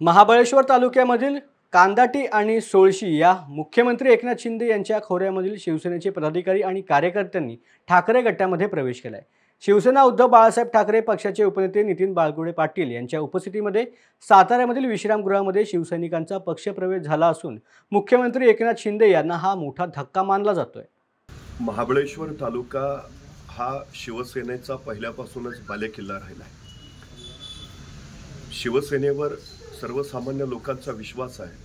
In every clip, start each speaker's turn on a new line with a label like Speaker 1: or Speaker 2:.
Speaker 1: महाबळेश्वर तालुक्यामधील कांदाटी आणि सोळशी या मुख्यमंत्री एकनाथ शिंदे यांच्या खोऱ्यामधील शिवसेनेचे पदाधिकारी आणि कार्यकर्त्यांनी ठाकरे गटामध्ये प्रवेश केलाय। शिवसेना उद्धव बाळासाहेब ठाकरे पक्षाचे उपनेते नितीन बाळगुडे पाटील यांच्या उपस्थितीमध्ये साताऱ्यामधील विश्रामगृहामध्ये शिवसैनिकांचा पक्षप्रवेश झाला असून मुख्यमंत्री एकनाथ शिंदे यांना हा मोठा धक्का मानला जातोय।
Speaker 2: महाबळेश्वर तालुका हा शिवसेनेचा पहिल्यापासूनच बालेकिल्ला राहिला आहे। शिवसेनेवर सर्वसामान्य लोकांचा विश्वास आहे,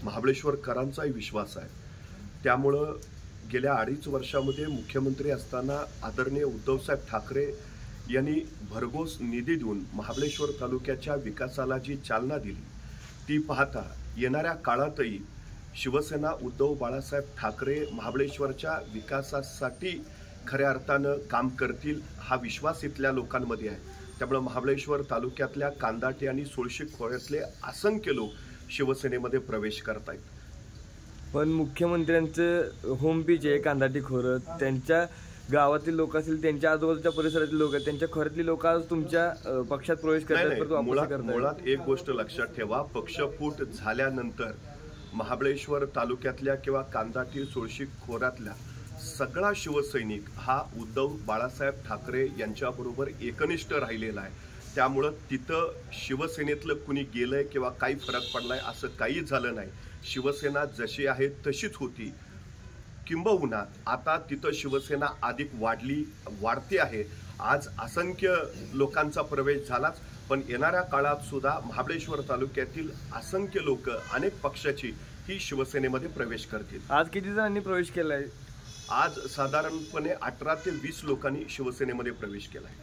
Speaker 2: महाबळेश्वरकरांचाही विश्वास आहे। त्यामुळे गेल्या 2.5 वर्षांमध्ये मुख्यमंत्री असताना आदरणीय उद्धवसाहेब ठाकरे यांनी भरघोस निधी देऊन महाबळेश्वर तालुक्याच्या विकासाला जी चालना दिली ती पाहता येणाऱ्या काळातही शिवसेना उद्धव बाळासाहेब ठाकरे महाबळेश्वरच्या विकासासाठी खऱ्या अर्थानं काम करतील हा विश्वास इथल्या लोकांमध्ये आहे। त्यामुळे महाबळेश्वर तालुक्यातल्या कांदाटी आणि सोळशी खोऱ्यातले असंख्य लोक शिवसेनेमध्ये प्रवेश करत आहेत।
Speaker 3: पण मुख्यमंत्र्यांचं होम पेज आहे कांदाटी खोरं, त्यांच्या गावातील लोक असतील, त्यांच्या आजूबाजूच्या परिसरातील लोक आहेत, त्यांच्या खोऱ्यातली लोक आज तुमच्या पक्षात प्रवेश करतात।
Speaker 2: मुळात एक गोष्ट लक्षात ठेवा, पक्षफूट झाल्यानंतर महाबळेश्वर तालुक्यातल्या किंवा कांदाटी सोळशी खोऱ्यातल्या सगळा शिवसैनिक हा उद्धव बाळासाहेब ठाकरे यांच्याबरोबर एकनिष्ठ राहिलेला आहे। त्यामुळे तिथं शिवसेनेतलं कुणी गेलंय किंवा काही फरक पडलाय असं काही झालं नाही। शिवसेना जशी आहे तशीच होती, किंबहुना आता तिथं शिवसेना अधिक वाढते आहे। आज असंख्य लोकांचा प्रवेश झालाच, पण येणाऱ्या काळात सुद्धा महाबळेश्वर तालुक्यातील असंख्य लोक अनेक पक्षाची ही शिवसेनेमध्ये प्रवेश करतील।
Speaker 3: आज किती जणांनी प्रवेश केलाय?
Speaker 2: आज साधारणपणे 18 ते 20 लोकांनी शिवसेनेमध्ये प्रवेश केलाय।